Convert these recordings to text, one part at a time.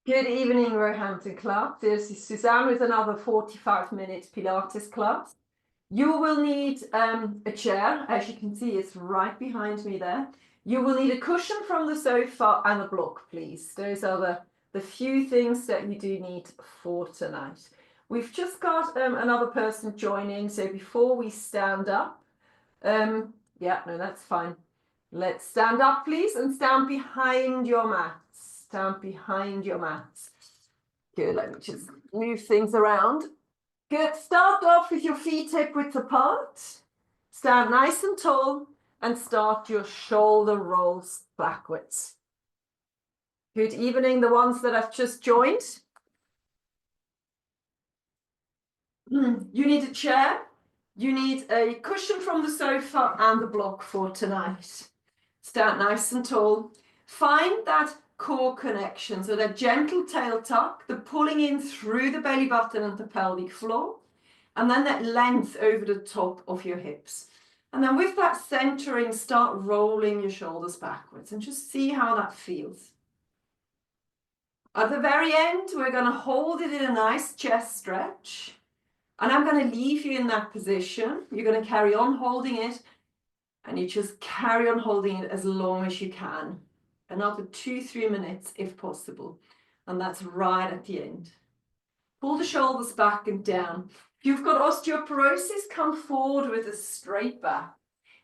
Good evening, Roehampton class. This is Susanne with another 45-minute Pilates class. You will need a chair. As you can see, it's right behind me there. You will need a cushion from the sofa and a block, please. Those are the few things that you do need for tonight. We've just got another person joining, so before we stand up, yeah, no, that's fine. Let's stand up, please, and stand behind your mats. Stand behind your mats. Good, let me just move things around. Good, start off with your feet hip width apart. Stand nice and tall and start your shoulder rolls backwards. Good evening, the ones that have just joined. You need a chair. You need a cushion from the sofa and the block for tonight. Stand nice and tall. Find that core connection, so that gentle tail tuck, the pulling in through the belly button and the pelvic floor, and then that length over the top of your hips. And then with that centering, start rolling your shoulders backwards and just see how that feels. At the very end, we're going to hold it in a nice chest stretch. And I'm going to leave you in that position. You're going to carry on holding it, and you just carry on holding it as long as you can. Another 2-3 minutes if possible. And that's right at the end. Pull the shoulders back and down. If you've got osteoporosis, come forward with a straight back.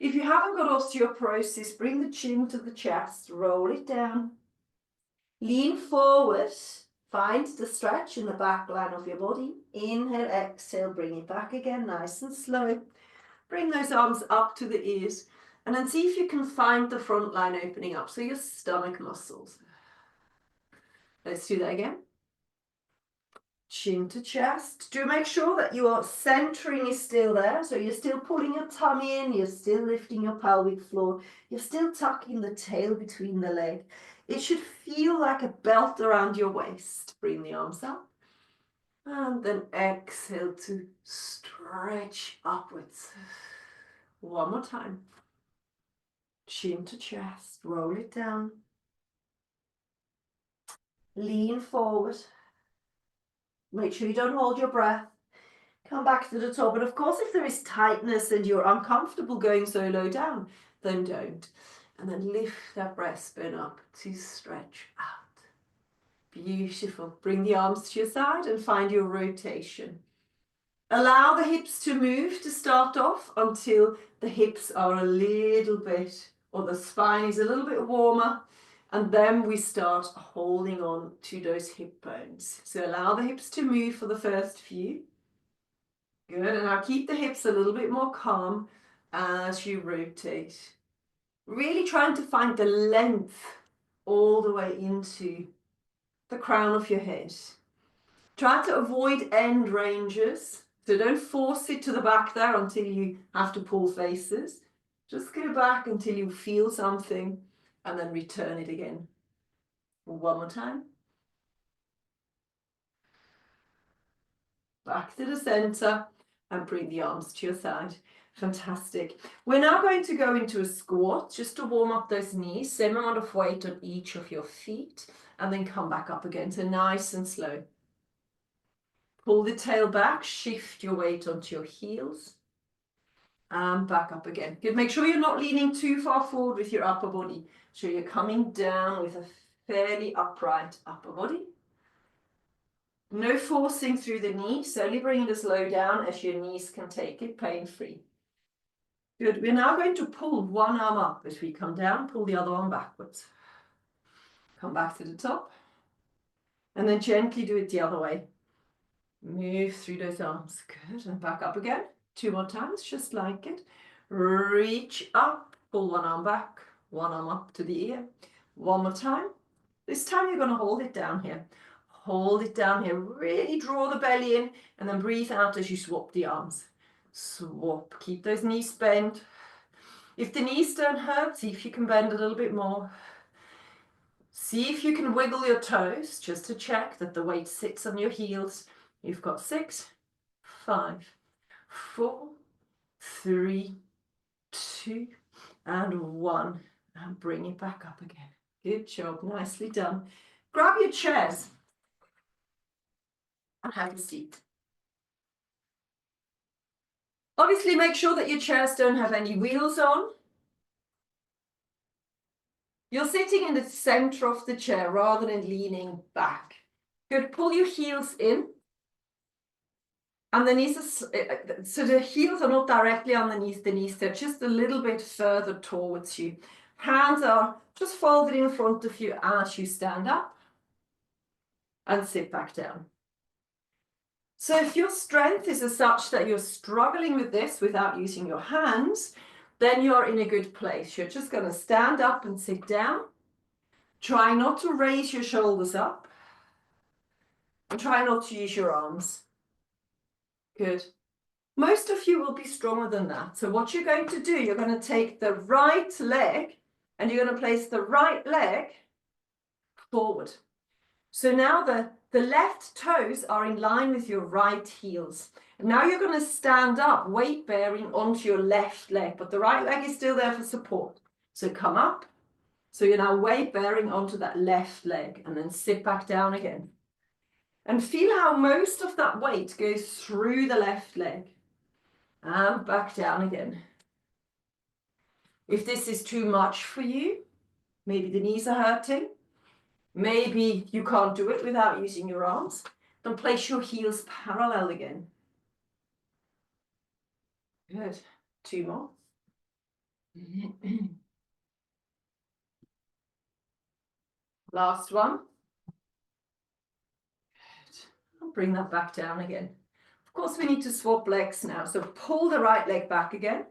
If you haven't got osteoporosis, bring the chin to the chest, roll it down. Lean forward. Find the stretch in the back line of your body. Inhale, exhale, bring it back again, nice and slow. Bring those arms up to the ears, and then see if you can find the front line opening up, so your stomach muscles. Let's do that again. Chin to chest. Do make sure that your centering is still there, so you're still pulling your tummy in, you're still lifting your pelvic floor, you're still tucking the tail between the leg. It should feel like a belt around your waist. Bring the arms up. And then exhale to stretch upwards. One more time. Chin to chest. Roll it down. Lean forward. Make sure you don't hold your breath. Come back to the top. And of course, if there is tightness and you're uncomfortable going so low down, then don't. And then lift that breastbone up to stretch out. Beautiful. Bring the arms to your side and find your rotation. Allow the hips to move to start off until the hips are a little bit, or the spine is a little bit warmer. And then we start holding on to those hip bones. So allow the hips to move for the first few. Good, and now keep the hips a little bit more calm as you rotate. Really trying to find the length all the way into the crown of your head. Try to avoid end ranges. So don't force it to the back there until you have to pull faces. Just go back until you feel something and then return it again. One more time. Back to the center and bring the arms to your side. Fantastic. We're now going to go into a squat just to warm up those knees. Same amount of weight on each of your feet and then come back up again. So nice and slow. Pull the tail back, shift your weight onto your heels and back up again. Good. Make sure you're not leaning too far forward with your upper body. So you're coming down with a fairly upright upper body. No forcing through the knees, only bring it as low down as your knees can take it, pain-free. Good, we're now going to pull one arm up as we come down, pull the other arm backwards. Come back to the top, and then gently do it the other way. Move through those arms, good, and back up again. 2 more times, just like it. Reach up, pull one arm back, one arm up to the ear. One more time. This time you're going to hold it down here. Hold it down here, really draw the belly in and then breathe out as you swap the arms. Swap, keep those knees bent. If the knees don't hurt, see if you can bend a little bit more. See if you can wiggle your toes just to check that the weight sits on your heels. You've got 6, 5, 4, 3, 2, and 1. And bring it back up again. Good job, nicely done. Grab your chairs. and have a seat. Obviously, make sure that your chairs don't have any wheels on. You're sitting in the center of the chair rather than leaning back. Good, pull your heels in. And the knees are, so the heels are not directly underneath the knees, they're just a little bit further towards you. Hands are just folded in front of you as you stand up and sit back down. So if your strength is as such that you're struggling with this without using your hands, then you're in a good place. You're just going to stand up and sit down. Try not to raise your shoulders up. And try not to use your arms. Good. Most of you will be stronger than that. So what you're going to do, you're going to take the right leg and you're going to place the right leg forward. So now the left toes are in line with your right heels. And now you're going to stand up, weight bearing onto your left leg, but the right leg is still there for support. So come up. So you're now weight bearing onto that left leg and then sit back down again. And feel how most of that weight goes through the left leg. And back down again. If this is too much for you, maybe the knees are hurting, maybe you can't do it without using your arms, then place your heels parallel again. Good. 2 more. Last one. Good. I'll bring that back down again. Of course, we need to swap legs now. So pull the right leg back again.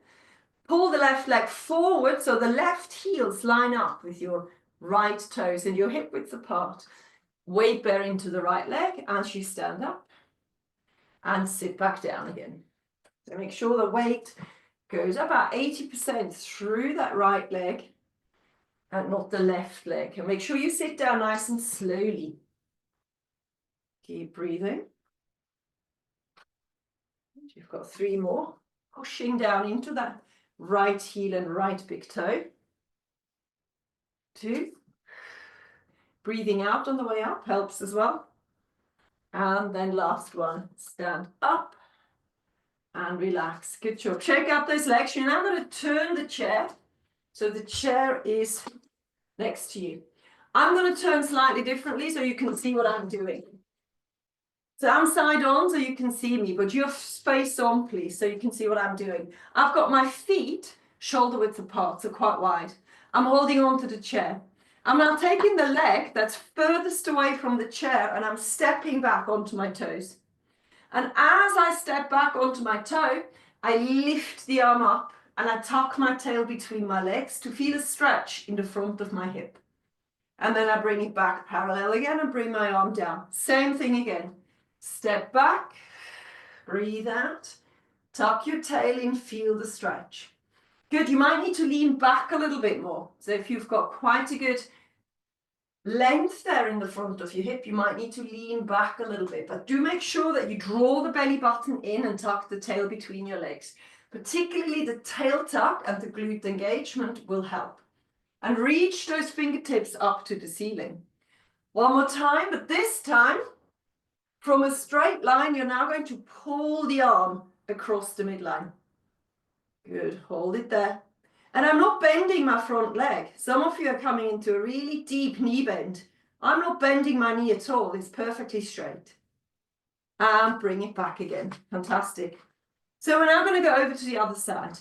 Pull the left leg forward so the left heels line up with your right toes and your hip width apart. Weight bearing to the right leg as you stand up and sit back down again. So make sure the weight goes about 80% through that right leg and not the left leg. And make sure you sit down nice and slowly. Keep breathing. You've got 3 more. Pushing down into that right heel and right big toe. 2. Breathing out on the way up helps as well. And then last one, stand up and relax. Good job. Check out those legs. You're now going to turn the chair so the chair is next to you. I'm going to turn slightly differently so you can see what I'm doing. So I'm side on so you can see me, but you're face on, please, so you can see what I'm doing. I've got my feet shoulder width apart, so quite wide. I'm holding on to the chair. I'm now taking the leg that's furthest away from the chair and I'm stepping back onto my toes. And as I step back onto my toe, I lift the arm up and I tuck my tail between my legs to feel a stretch in the front of my hip. And then I bring it back parallel again and bring my arm down. Same thing again. Step back, breathe out, tuck your tail in, feel the stretch. Good, you might need to lean back a little bit more. So if you've got quite a good length there in the front of your hip, you might need to lean back a little bit. But do make sure that you draw the belly button in and tuck the tail between your legs. Particularly the tail tuck and the glute engagement will help. And reach those fingertips up to the ceiling. One more time, but this time, from a straight line, you're now going to pull the arm across the midline. Good, hold it there. And I'm not bending my front leg. Some of you are coming into a really deep knee bend. I'm not bending my knee at all. It's perfectly straight. And bring it back again. Fantastic. So we're now going to go over to the other side.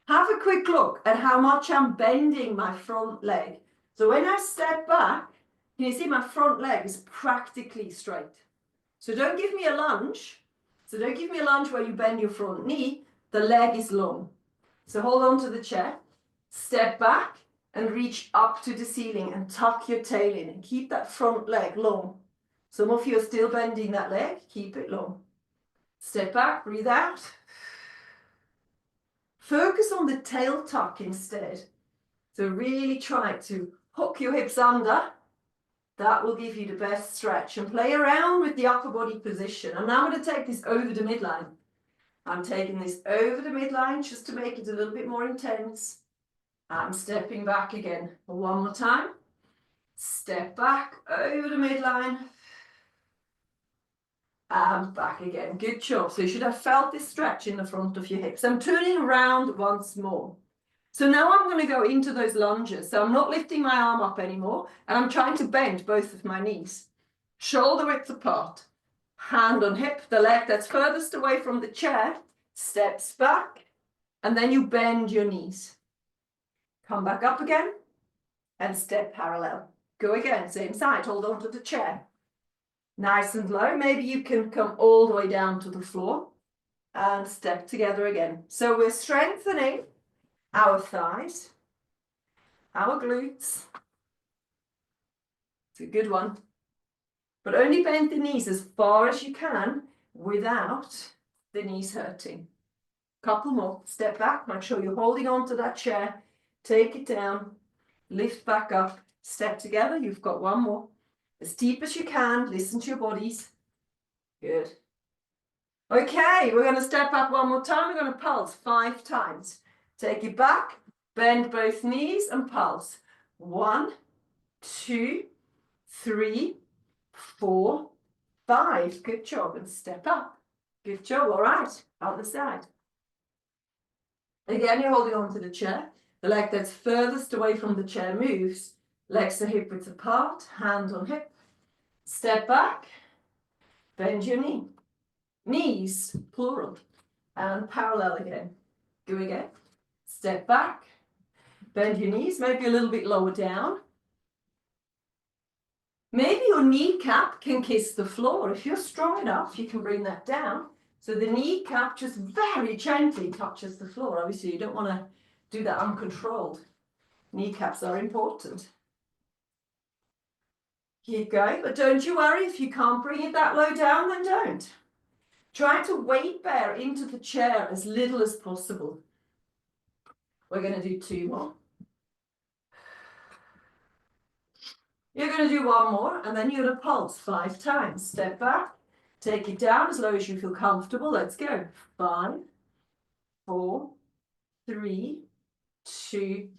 Have a quick look at how much I'm bending my front leg. So when I step back, can you see my front leg is practically straight? So don't give me a lunge. So don't give me a lunge where you bend your front knee. The leg is long. So hold on to the chair, step back and reach up to the ceiling and tuck your tail in and keep that front leg long. Some of you are still bending that leg, keep it long. Step back, breathe out. Focus on the tail tuck instead. So really try to hook your hips under. That will give you the best stretch and play around with the upper body position. I'm now going to take this over the midline. I'm taking this over the midline just to make it a little bit more intense. I'm stepping back again. One more time. Step back over the midline. And back again. Good job. So you should have felt this stretch in the front of your hips. I'm turning around once more. So now I'm going to go into those lunges. So I'm not lifting my arm up anymore, and I'm trying to bend both of my knees. Shoulder width apart. Hand on hip, the leg that's furthest away from the chair steps back, and then you bend your knees. Come back up again, and step parallel. Go again, same side, hold on to the chair. Nice and low. Maybe you can come all the way down to the floor and step together again. So we're strengthening our thighs, our glutes. It's a good one. But only bend the knees as far as you can without the knees hurting. Couple more. Step back. Make sure you're holding on to that chair. Take it down. Lift back up. Step together. You've got one more. As deep as you can. Listen to your bodies. Good. Okay, we're going to step up one more time. We're going to pulse 5 times. Take it back. Bend both knees and pulse. 1, 2, 3, 4, 5. Good job. And step up. Good job. All right. Other side. Again, you're holding on to the chair. The leg that's furthest away from the chair moves. Legs are hip width apart. Hand on hip. Step back. Bend your knee. Knees, plural. And parallel again. Go again. Step back. Bend your knees. Maybe a little bit lower down. Maybe your kneecap can kiss the floor. If you're strong enough, you can bring that down. So the kneecap just very gently touches the floor. Obviously, you don't want to do that uncontrolled. Kneecaps are important. Keep going, but don't you worry. If you can't bring it that low down, then don't. Try to weight bear into the chair as little as possible. We're going to do 2 more. You're going to do 1 more, and then you're going to pulse 5 times. Step back, take it down as low as you feel comfortable. Let's go. 5, 4, 3, 2,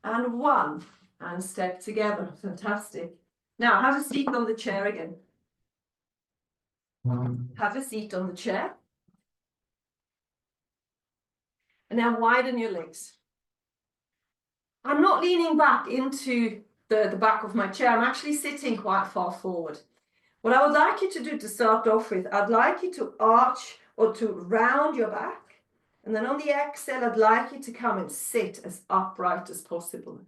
and 1. And step together. Fantastic. Now, have a seat on the chair again. Have a seat on the chair. And now widen your legs. I'm not leaning back into the back of my chair. I'm actually sitting quite far forward. What I would like you to do to start off with, I'd like you to arch or to round your back. And then on the exhale, I'd like you to come and sit as upright as possible.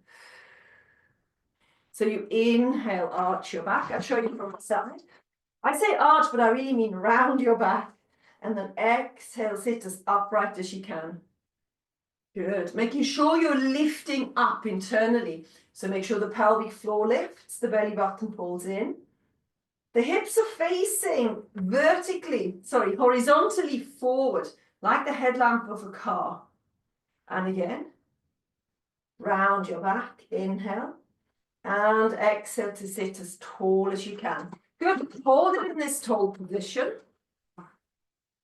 So you inhale, arch your back. I'll show you from the side. I say arch, but I really mean round your back. And then exhale, sit as upright as you can. Good. Making sure you're lifting up internally. So make sure the pelvic floor lifts, the belly button pulls in. The hips are facing horizontally forward, like the headlamp of a car. And again, round your back, inhale. And exhale to sit as tall as you can. Good. Hold it in this tall position.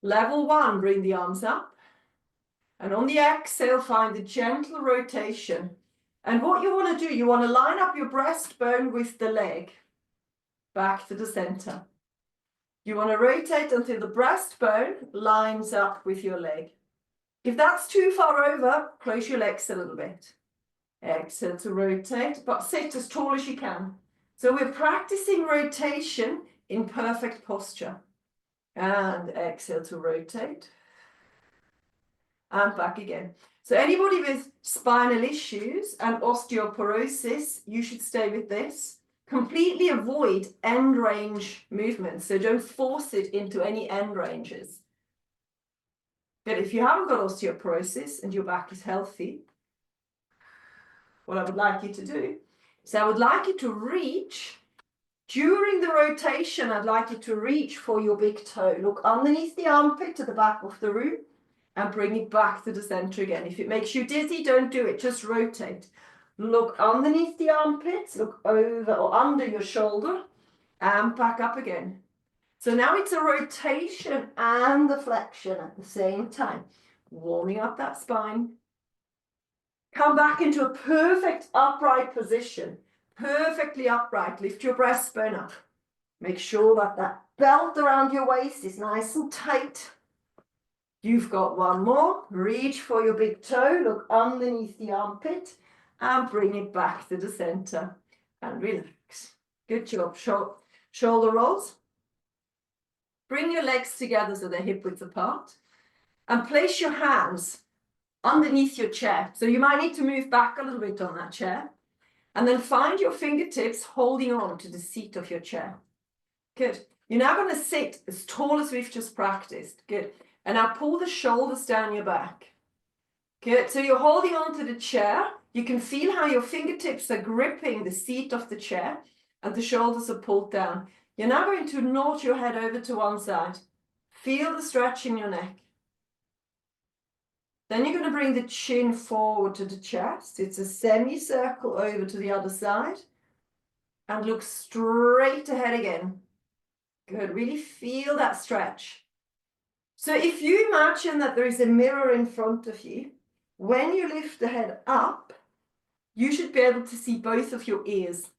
Level 1, bring the arms up. And on the exhale, find a gentle rotation. And what you want to do, you want to line up your breastbone with the leg. Back to the center. You want to rotate until the breastbone lines up with your leg. If that's too far over, close your legs a little bit. Exhale to rotate, but sit as tall as you can. So we're practicing rotation in perfect posture. And exhale to rotate. And back again. So anybody with spinal issues and osteoporosis, you should stay with this. Completely avoid end range movements. So don't force it into any end ranges. But if you haven't got osteoporosis and your back is healthy, what I would like you to do is I would like you to reach, during the rotation, I'd like you to reach for your big toe. Look underneath the armpit to the back of the room. And bring it back to the center again. If it makes you dizzy, don't do it. Just rotate. Look underneath the armpits. Look over or under your shoulder. And back up again. So now it's a rotation and the flexion at the same time. Warming up that spine. Come back into a perfect upright position. Perfectly upright. Lift your breastbone up. Make sure that that belt around your waist is nice and tight. You've got one more. Reach for your big toe, look underneath the armpit, and bring it back to the center. And relax. Good job. Shoulder rolls. Bring your legs together so they're hip width apart. And place your hands underneath your chair. So you might need to move back a little bit on that chair. And then find your fingertips holding on to the seat of your chair. Good. You're now going to sit as tall as we've just practiced. Good. And now pull the shoulders down your back. Good. So you're holding on to the chair. You can feel how your fingertips are gripping the seat of the chair and the shoulders are pulled down. You're now going to nod your head over to one side. Feel the stretch in your neck. Then you're going to bring the chin forward to the chest. It's a semicircle over to the other side. And look straight ahead again. Good. Really feel that stretch. So if you imagine that there is a mirror in front of you, when you lift the head up, you should be able to see both of your ears.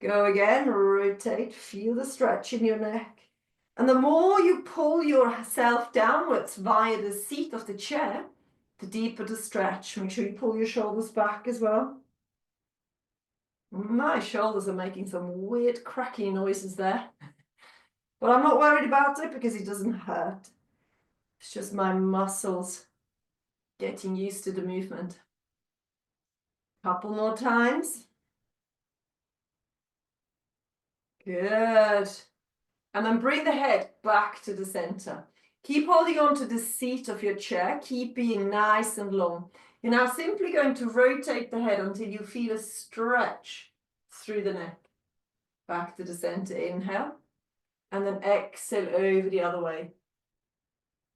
Go again, rotate, feel the stretch in your neck. And the more you pull yourself downwards via the seat of the chair, the deeper the stretch. Make sure you pull your shoulders back as well. My shoulders are making some weird cracking noises there. But I'm not worried about it because it doesn't hurt. It's just my muscles getting used to the movement. Couple more times. Good. And then bring the head back to the center. Keep holding on to the seat of your chair. Keep being nice and long. You're now simply going to rotate the head until you feel a stretch through the neck. Back to the center. Inhale. And then exhale over the other way.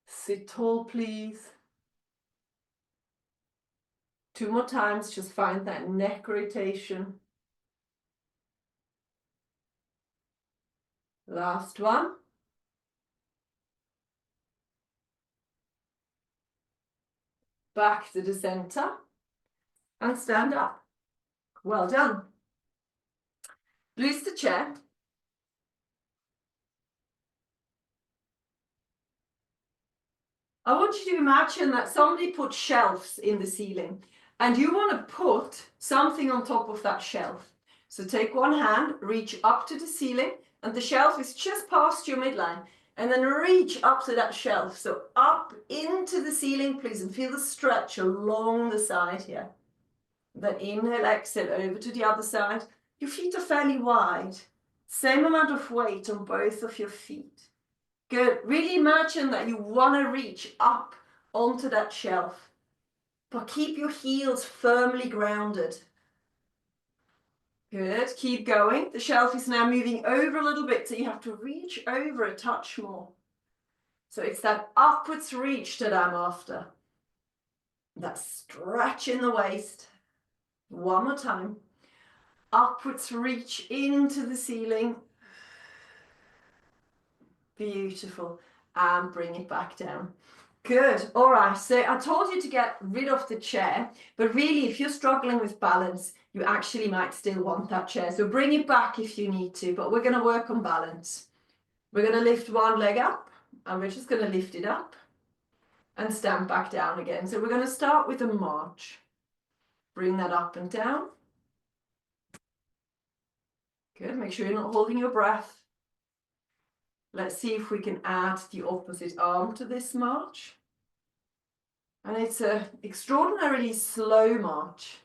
Sit tall, please. 2 more times. Just find that neck rotation. Last one. Back to the center. And stand up. Well done. Release the chair. I want you to imagine that somebody put shelves in the ceiling and you want to put something on top of that shelf. So take one hand, reach up to the ceiling, and the shelf is just past your midline. And then reach up to that shelf. So up into the ceiling, please, and feel the stretch along the side here. Then inhale, exhale over to the other side. Your feet are fairly wide. Same amount of weight on both of your feet. Good. Really imagine that you want to reach up onto that shelf, but keep your heels firmly grounded. Good. Keep going. The shelf is now moving over a little bit, so you have to reach over a touch more. So it's that upwards reach that I'm after. That stretch in the waist. One more time. Upwards reach into the ceiling. Beautiful. And bring it back down. Good. All right. So I told you to get rid of the chair, but really if you're struggling with balance, you actually might still want that chair. So bring it back if you need to, but we're going to work on balance. We're going to lift one leg up and we're just going to lift it up and stand back down again. So we're going to start with a march. Bring that up and down. Good. Make sure you're not holding your breath. Let's see if we can add the opposite arm to this march. And it's an extraordinarily slow march.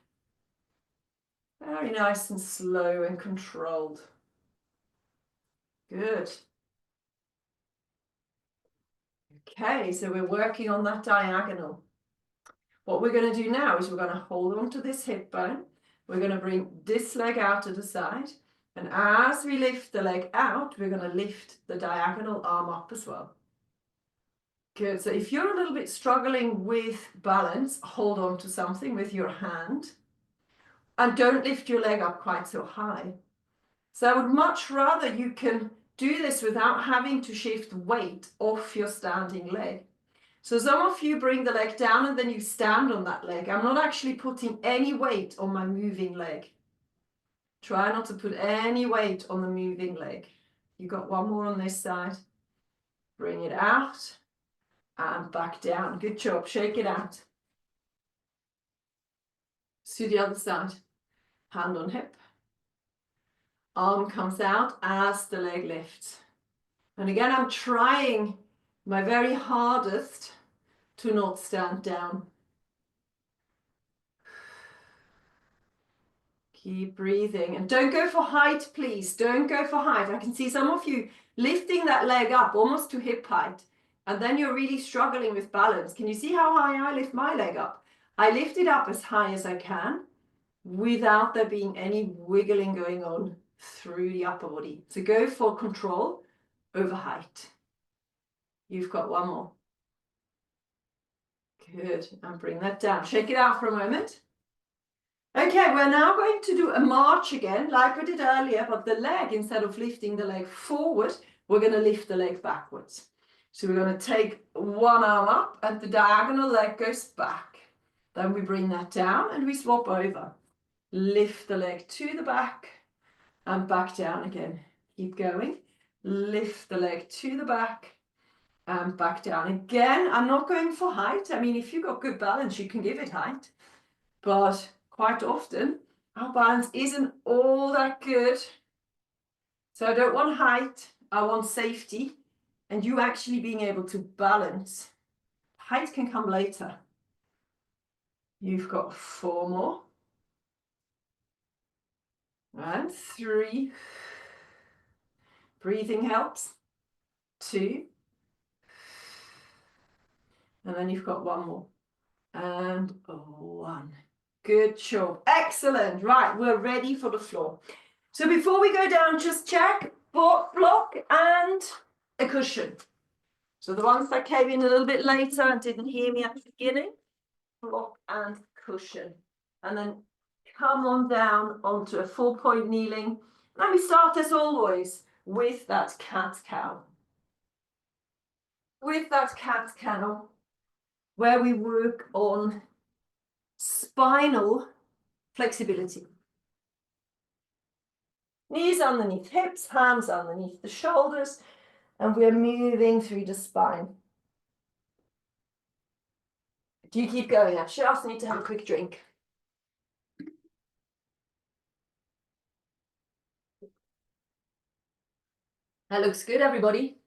Very nice and slow and controlled. Good. Okay, so we're working on that diagonal. What we're going to do now is we're going to hold on to this hip bone. We're going to bring this leg out to the side. And as we lift the leg out, we're going to lift the diagonal arm up as well. Good. So if you're a little bit struggling with balance, hold on to something with your hand. And don't lift your leg up quite so high. So I would much rather you can do this without having to shift weight off your standing leg. So some of you bring the leg down and then you stand on that leg. I'm not actually putting any weight on my moving leg. Try not to put any weight on the moving leg. You got one more on this side. Bring it out and back down. Good job. Shake it out. To the other side. Hand on hip. Arm comes out as the leg lifts. And again, I'm trying my very hardest to not stand down. Keep breathing. And don't go for height, please. Don't go for height. I can see some of you lifting that leg up almost to hip height. And then you're really struggling with balance. Can you see how high I lift my leg up? I lift it up as high as I can without there being any wiggling going on through the upper body. So go for control over height. You've got one more. Good. And bring that down. Shake it out for a moment. Okay, we're now going to do a march again, like we did earlier, but the leg, instead of lifting the leg forward, we're going to lift the leg backwards. So we're going to take one arm up and the diagonal leg goes back. Then we bring that down and we swap over. Lift the leg to the back and back down again. Keep going. Lift the leg to the back and back down. Again, I'm not going for height. I mean, if you've got good balance, you can give it height. But quite often, our balance isn't all that good. So I don't want height. I want safety. And you actually being able to balance. Height can come later. You've got 4 more. And 3. Breathing helps. 2. And then you've got 1 more. And 1. Good job. Excellent. Right, we're ready for the floor. So before we go down, just check block and a cushion. So the ones that came in a little bit later and didn't hear me at the beginning, block and cushion. And then come on down onto a 4-point kneeling. And we start as always with that cat-cow. With that cat-cow, where we work on spinal flexibility. Knees underneath hips, hands underneath the shoulders, and we're moving through the spine. Do you keep going? I just need to have a quick drink. That looks good, everybody.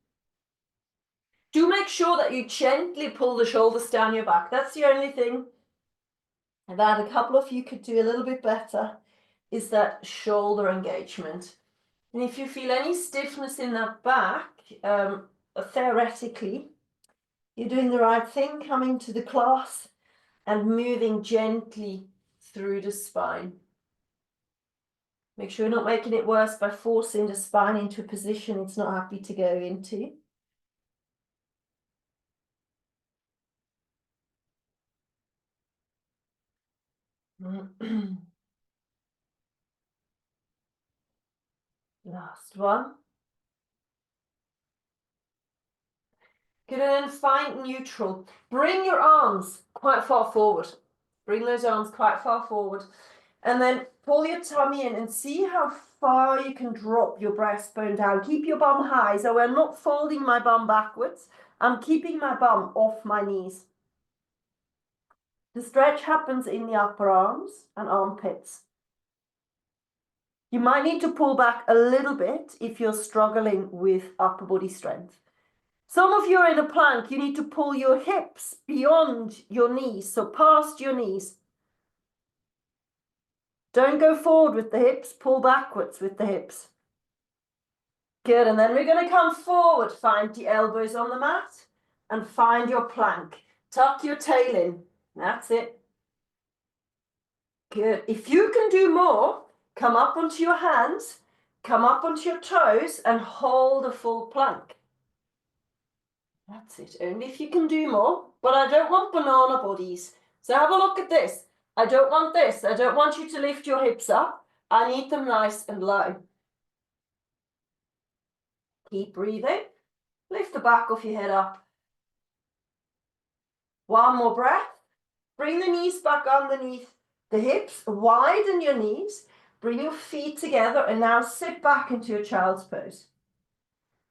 Do make sure that you gently pull the shoulders down your back. That's the only thing that a couple of you could do a little bit better, is that shoulder engagement. And if you feel any stiffness in that back, theoretically, you're doing the right thing, coming to the class and moving gently through the spine. Make sure you're not making it worse by forcing the spine into a position it's not happy to go into. Last one. Good, and then find neutral. Bring your arms quite far forward. Bring those arms quite far forward. And then pull your tummy in and see how far you can drop your breastbone down. Keep your bum high. So I'm not folding my bum backwards. I'm keeping my bum off my knees. The stretch happens in the upper arms and armpits. You might need to pull back a little bit if you're struggling with upper body strength. Some of you are in a plank. You need to pull your hips beyond your knees, so past your knees. Don't go forward with the hips, pull backwards with the hips. Good, and then we're going to come forward. Find the elbows on the mat and find your plank. Tuck your tail in. That's it. Good. If you can do more, come up onto your hands, come up onto your toes and hold a full plank. That's it. Only if you can do more. But I don't want banana bodies. So have a look at this. I don't want this. I don't want you to lift your hips up. I need them nice and low. Keep breathing. Lift the back of your head up. One more breath. Bring the knees back underneath the hips. Widen your knees. Bring your feet together and now sit back into your child's pose.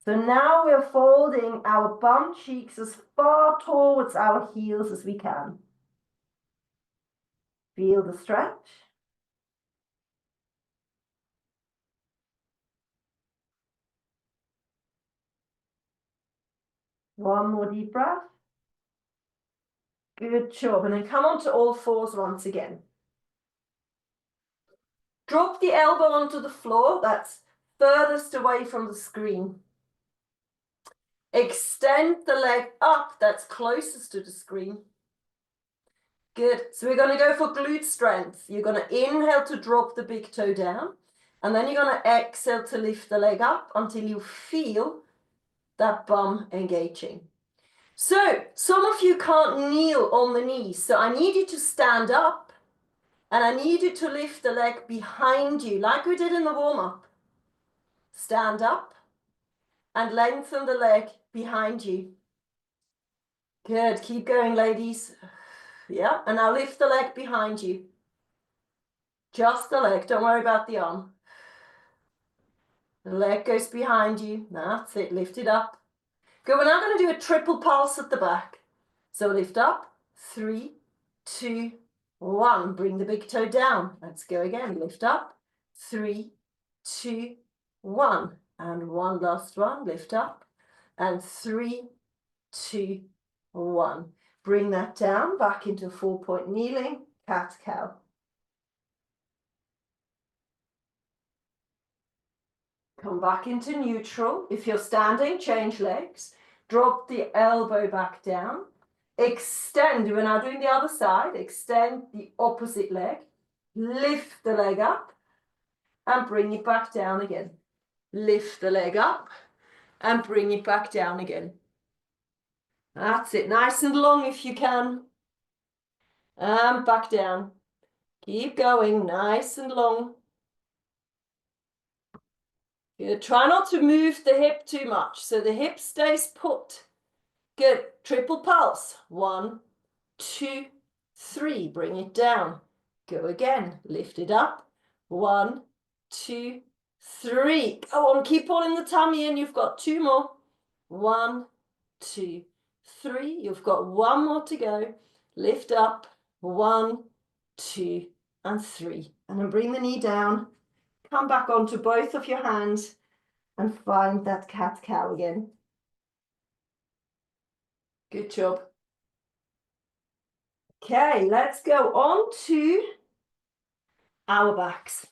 So now we're folding our bum cheeks as far towards our heels as we can. Feel the stretch. One more deep breath. Good job. And then come onto all fours once again. Drop the elbow onto the floor. That's furthest away from the screen. Extend the leg up. That's closest to the screen. Good. So we're going to go for glute strength. You're going to inhale to drop the big toe down. And then you're going to exhale to lift the leg up until you feel that bum engaging. So some of you can't kneel on the knees. So I need you to stand up and I need you to lift the leg behind you like we did in the warm-up. Stand up and lengthen the leg behind you. Good. Keep going, ladies. Yeah. And now lift the leg behind you. Just the leg. Don't worry about the arm. The leg goes behind you. That's it. Lift it up. Good. We're now going to do a triple pulse at the back. So lift up. 3, 2, 1. Bring the big toe down. Let's go again. Lift up. 3, 2, 1. And one last one. Lift up. And 3, 2, 1. Bring that down back into 4-point kneeling. Cat-cow. Come back into neutral. If you're standing, change legs. Drop the elbow back down. Extend. We're now doing the other side. Extend the opposite leg. Lift the leg up and bring it back down again. Lift the leg up and bring it back down again. That's it. Nice and long if you can. And back down. Keep going. Nice and long. Good. Try not to move the hip too much so the hip stays put. Good. Triple pulse. 1, 2, 3. Bring it down. Go again. Lift it up. 1, 2, 3. Go on. Keep pulling the tummy in. You've got 2 more. 1, 2, 3. You've got 1 more to go. Lift up. 1, 2, and 3. And then bring the knee down. Come back onto both of your hands and find that cat-cow again. Good job. Okay, let's go on to our backs.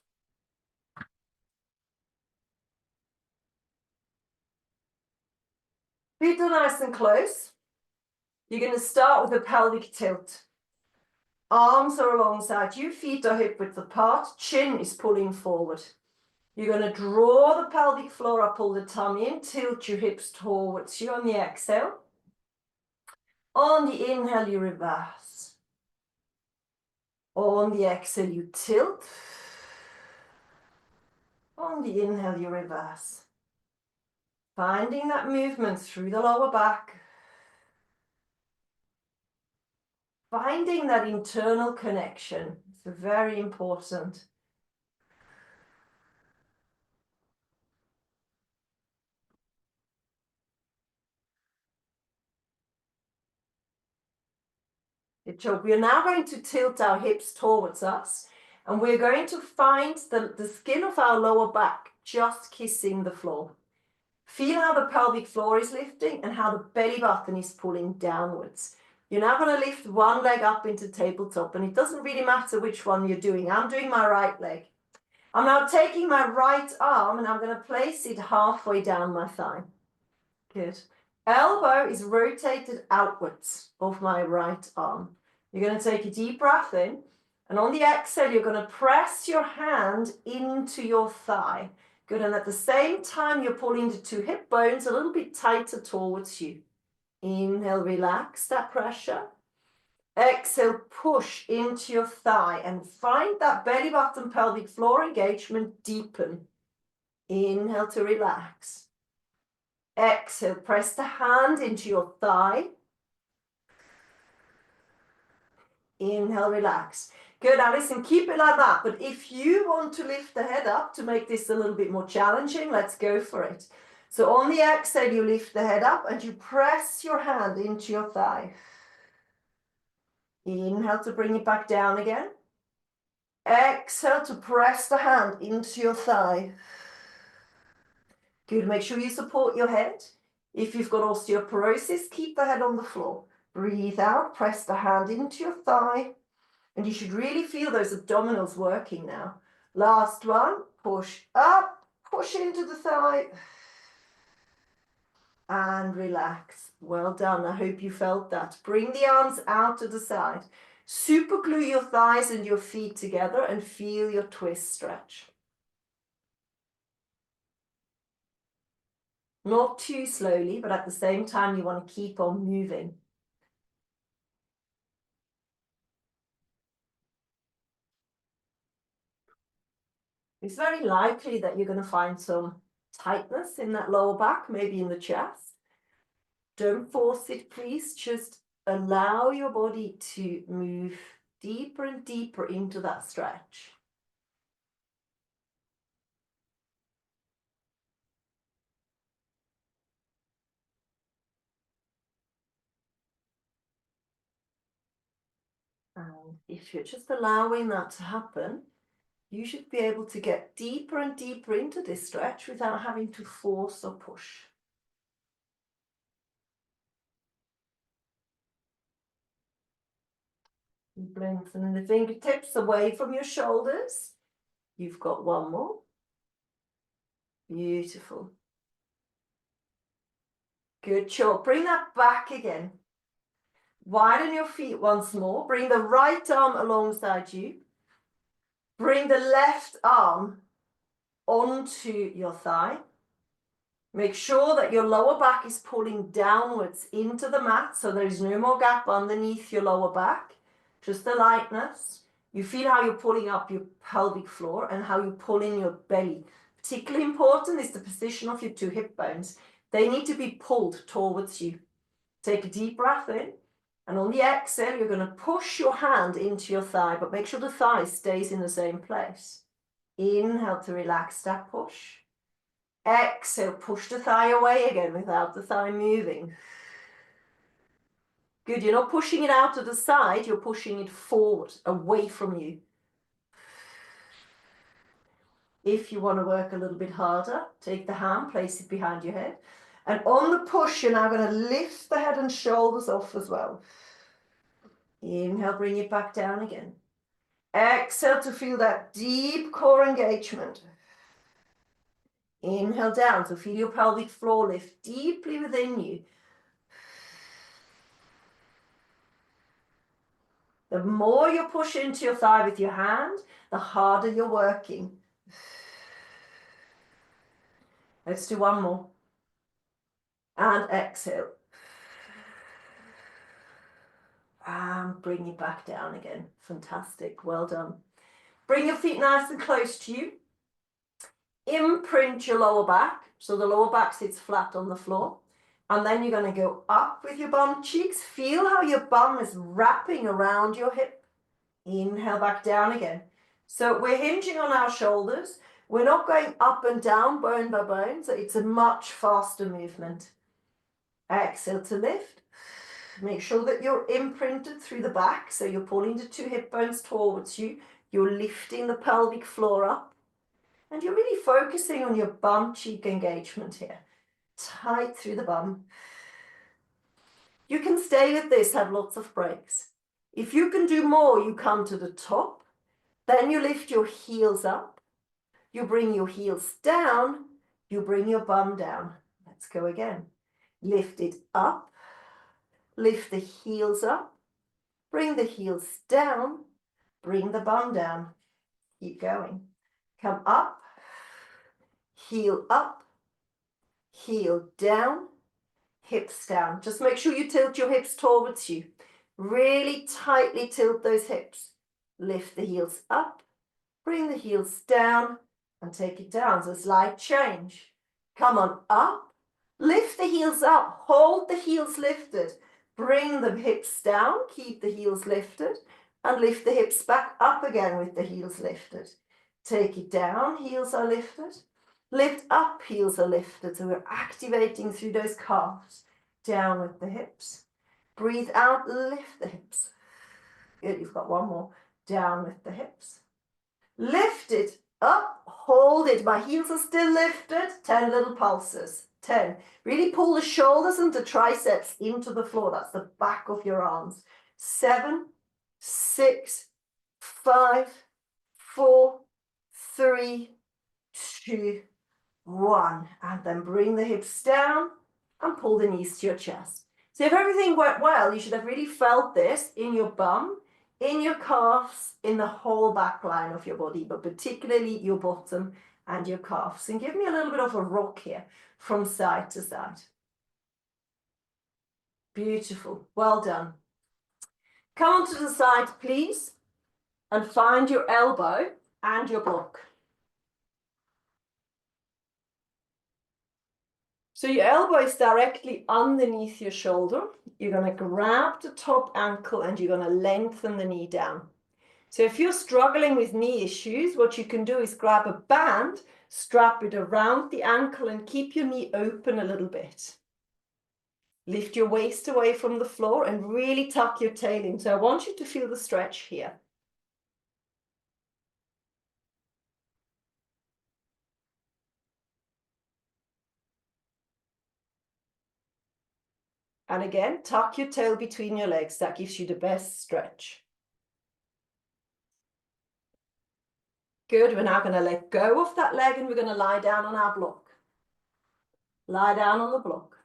Feet are nice and close. You're going to start with a pelvic tilt. Arms are alongside you, feet are hip width apart, chin is pulling forward. You're going to draw the pelvic floor up, pull the tummy in, tilt your hips towards you on the exhale. On the inhale, you reverse. On the exhale, you tilt. On the inhale, you reverse. Finding that movement through the lower back. Finding that internal connection. It's very important. Good job. We are now going to tilt our hips towards us and we're going to find the skin of our lower back just kissing the floor. Feel how the pelvic floor is lifting and how the belly button is pulling downwards. You're now going to lift one leg up into tabletop and it doesn't really matter which one you're doing. I'm doing my right leg. I'm now taking my right arm and I'm going to place it halfway down my thigh. Good. Elbow is rotated outwards of my right arm. You're going to take a deep breath in and on the exhale you're going to press your hand into your thigh. Good, and at the same time you're pulling the 2 hip bones a little bit tighter towards you. Inhale, relax that pressure. Exhale, push into your thigh and find that belly button pelvic floor engagement deepen. Inhale to relax. Exhale, press the hand into your thigh. Inhale, relax. Good, Alison, keep it like that. But if you want to lift the head up to make this a little bit more challenging, let's go for it. So on the exhale, you lift the head up and you press your hand into your thigh. Inhale to bring it back down again. Exhale to press the hand into your thigh. Good, make sure you support your head. If you've got osteoporosis, keep the head on the floor. Breathe out, press the hand into your thigh. And you should really feel those abdominals working now. Last one, push up, push into the thigh. And relax. Well done. I hope you felt that. Bring the arms out to the side. Super glue your thighs and your feet together and feel your twist stretch. Not too slowly, but at the same time, you want to keep on moving. It's very likely that you're going to find some tightness in that lower back, maybe in the chest. Don't force it, please. Just allow your body to move deeper and deeper into that stretch. And if you're just allowing that to happen, you should be able to get deeper and deeper into this stretch without having to force or push. Keep lengthening the fingertips away from your shoulders. You've got one more. Beautiful. Good job. Bring that back again. Widen your feet once more. Bring the right arm alongside you. Bring the left arm onto your thigh. Make sure that your lower back is pulling downwards into the mat so there is no more gap underneath your lower back. Just the lightness. You feel how you're pulling up your pelvic floor and how you pull in your belly. Particularly important is the position of your two hip bones. They need to be pulled towards you. Take a deep breath in. And on the exhale, you're going to push your hand into your thigh, but make sure the thigh stays in the same place. Inhale to relax that push. Exhale, push the thigh away again without the thigh moving. Good, you're not pushing it out to the side, you're pushing it forward, away from you. If you want to work a little bit harder, take the hand, place it behind your head. And on the push, you're now going to lift the head and shoulders off as well. Inhale, bring it back down again. Exhale to feel that deep core engagement. Inhale down to feel your pelvic floor lift deeply within you. The more you push into your thigh with your hand, the harder you're working. Let's do one more. And exhale. And bring it back down again. Fantastic. Well done. Bring your feet nice and close to you. Imprint your lower back. So the lower back sits flat on the floor. And then you're going to go up with your bum cheeks. Feel how your bum is wrapping around your hip. Inhale back down again. So we're hinging on our shoulders. We're not going up and down bone by bone. So it's a much faster movement. Exhale to lift. Make sure that you're imprinted through the back. So you're pulling the two hip bones towards you. You're lifting the pelvic floor up. And you're really focusing on your bum cheek engagement here. Tight through the bum. You can stay with this, have lots of breaks. If you can do more, you come to the top. Then you lift your heels up. You bring your heels down. You bring your bum down. Let's go again. Lift it up. Lift the heels up. Bring the heels down. Bring the bum down. Keep going. Come up. Heel up. Heel down. Hips down. Just make sure you tilt your hips towards you. Really tightly tilt those hips. Lift the heels up. Bring the heels down and take it down. So slight change. Come on up. Lift the heels up. Hold the heels lifted. Bring the hips down. Keep the heels lifted. and lift the hips back up again with the heels lifted. Take it down, heels are lifted. Lift up, heels are lifted. So we're activating through those calves. Down with the hips. Breathe out, lift the hips. Good, you've got one more. Down with the hips. Lift it up, hold it. My heels are still lifted. 10 little pulses. 10. Really pull the shoulders and the triceps into the floor. That's the back of your arms. 7, 6, 5, 4, 3, 2, 1. And then bring the hips down and pull the knees to your chest. So if everything went well, you should have really felt this in your bum, in your calves, in the whole back line of your body, but particularly your bottom and your calves. And give me a little bit of a rock here from side to side. Beautiful. Well done. Come on to the side, please, and find your elbow and your block. So your elbow is directly underneath your shoulder. You're going to grab the top ankle and you're going to lengthen the knee down. So if you're struggling with knee issues, what you can do is grab a band, strap it around the ankle and keep your knee open a little bit. Lift your waist away from the floor and really tuck your tail in. So I want you to feel the stretch here. And again, tuck your tail between your legs. That gives you the best stretch. Good. We're now going to let go of that leg and we're going to lie down on our block. Lie down on the block.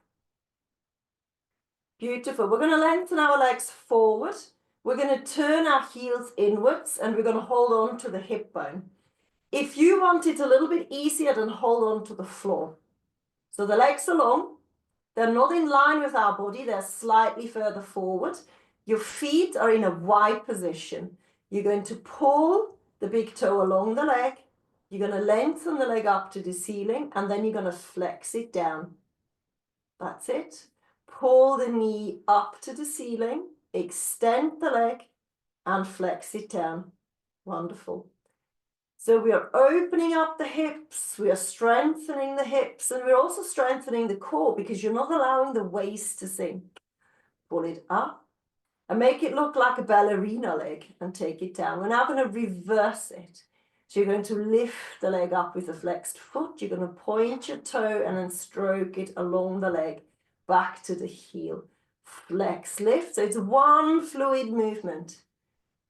Beautiful. We're going to lengthen our legs forward. We're going to turn our heels inwards and we're going to hold on to the hip bone. If you want it a little bit easier, then hold on to the floor. So the legs are long. They're not in line with our body. They're slightly further forward. Your feet are in a wide position. You're going to pull the big toe along the leg. You're going to lengthen the leg up to the ceiling, and then you're going to flex it down. That's it. Pull the knee up to the ceiling, extend the leg, and flex it down. Wonderful. So we are opening up the hips, we are strengthening the hips, and we're also strengthening the core because you're not allowing the waist to sink. Pull it up and make it look like a ballerina leg and take it down. We're now going to reverse it. So you're going to lift the leg up with a flexed foot. You're going to point your toe and then stroke it along the leg back to the heel. Flex, lift. So it's one fluid movement.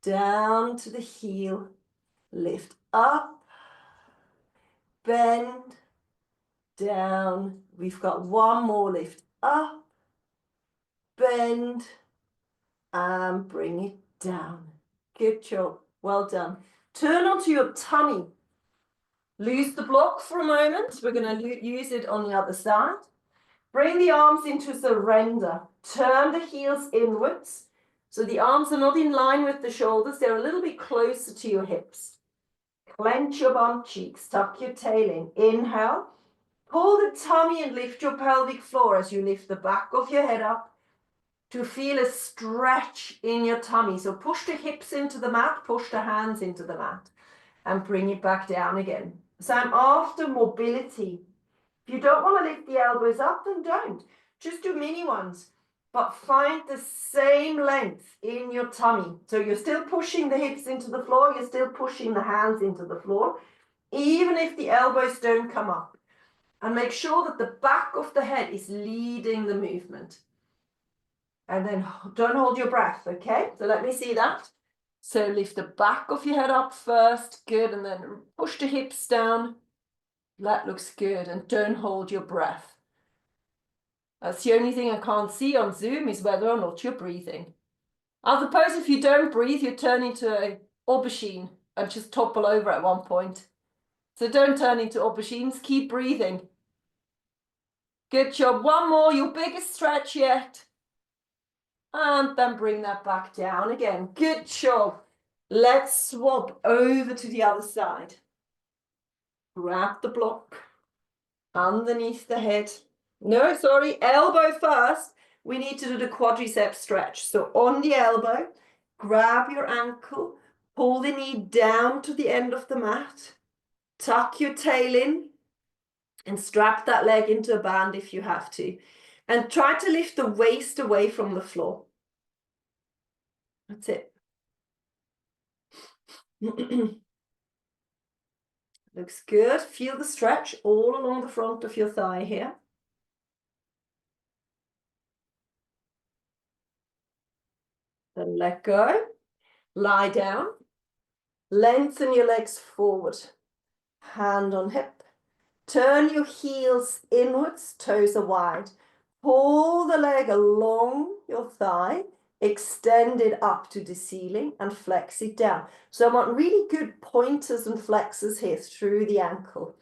Down to the heel. Lift up, bend, down. We've got one more lift. Up, bend, and bring it down. Good job. Well done. Turn onto your tummy. Loose the block for a moment. We're going to use it on the other side. Bring the arms into surrender. Turn the heels inwards. So the arms are not in line with the shoulders. They're a little bit closer to your hips. Clench your bum cheeks, tuck your tail in. Inhale, pull the tummy and lift your pelvic floor as you lift the back of your head up to feel a stretch in your tummy. So push the hips into the mat, push the hands into the mat and bring it back down again. So I'm after mobility. If you don't want to lift the elbows up, then don't. Just do mini ones. But find the same length in your tummy. So you're still pushing the hips into the floor, you're still pushing the hands into the floor, even if the elbows don't come up. And make sure that the back of the head is leading the movement. And then don't hold your breath, okay? So let me see that. So lift the back of your head up first, good, and then push the hips down. That looks good, and don't hold your breath. That's the only thing I can't see on Zoom is whether or not you're breathing. I suppose if you don't breathe, you turn into an aubergine and just topple over at one point. So don't turn into aubergines, keep breathing. Good job. One more, your biggest stretch yet. And then bring that back down again. Good job. Let's swap over to the other side. Grab the block underneath the head. No, sorry, elbow first. We need to do the quadricep stretch. So on the elbow, grab your ankle, pull the knee down to the end of the mat, tuck your tail in, and strap that leg into a band if you have to. And try to lift the waist away from the floor. That's it. Looks good. Feel the stretch all along the front of your thigh here. Then let go. Lie down. Lengthen your legs forward. Hand on hip. Turn your heels inwards, toes are wide. Pull the leg along your thigh, extend it up to the ceiling and flex it down. So I want really good pointers and flexors here through the ankle.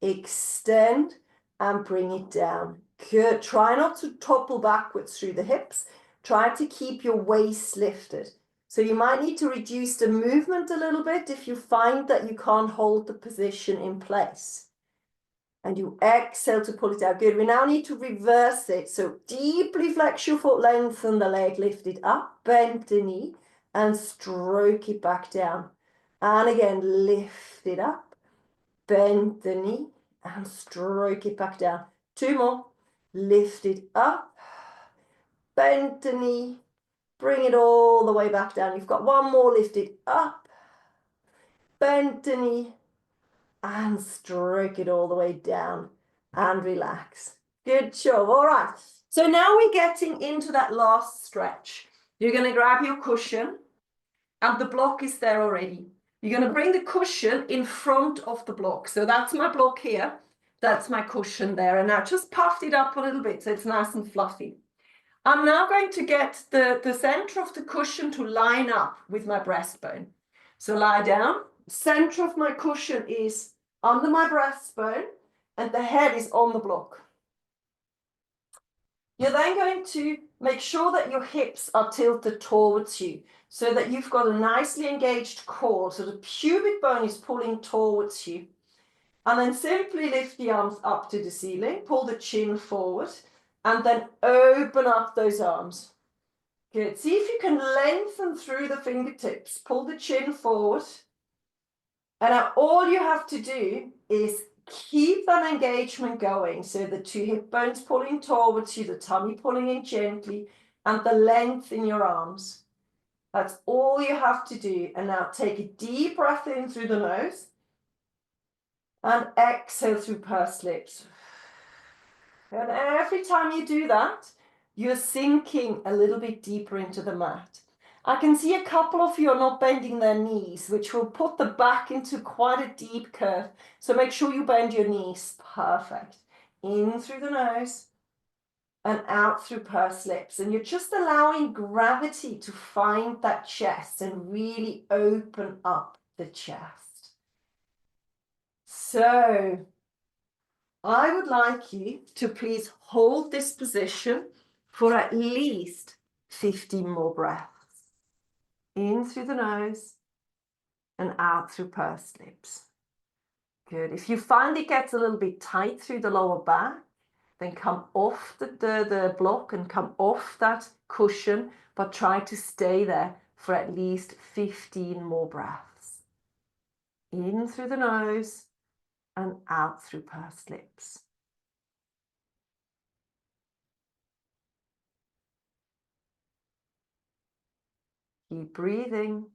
Extend and bring it down. Good. Try not to topple backwards through the hips. Try to keep your waist lifted. So you might need to reduce the movement a little bit if you find that you can't hold the position in place. And you exhale to pull it out. Good. We now need to reverse it. So deeply flex your foot, lengthen the leg, lift it up, bend the knee, and stroke it back down. And again, lift it up, bend the knee, and stroke it back down. 2 more. Lift it up, bend the knee, bring it all the way back down. You've got 1 more. Lift it up, bend the knee, and stroke it all the way down and relax. Good job. All right. So now we're getting into that last stretch. You're going to grab your cushion and the block is there already. You're going to bring the cushion in front of the block. So that's my block here. That's my cushion there. And now just puffed it up a little bit so it's nice and fluffy. I'm now going to get the center of the cushion to line up with my breastbone. So lie down. Center of my cushion is under my breastbone and the head is on the block. You're then going to make sure that your hips are tilted towards you so that you've got a nicely engaged core. So the pubic bone is pulling towards you. And then simply lift the arms up to the ceiling, pull the chin forward, and then open up those arms. Good. See if you can lengthen through the fingertips. Pull the chin forward. And now all you have to do is keep that engagement going. So the 2 hip bones pulling towards you, the tummy pulling in gently, and the length in your arms. That's all you have to do. And now take a deep breath in through the nose. And exhale through pursed lips. And every time you do that, you're sinking a little bit deeper into the mat. I can see a couple of you are not bending their knees, which will put the back into quite a deep curve. So make sure you bend your knees. Perfect. In through the nose and out through pursed lips. And you're just allowing gravity to find that chest and really open up the chest. So I would like you to please hold this position for at least 15 more breaths. In through the nose and out through pursed lips. Good. If you find it gets a little bit tight through the lower back, then come off the block and come off that cushion, but try to stay there for at least 15 more breaths. In through the nose and out through pursed lips. Keep breathing.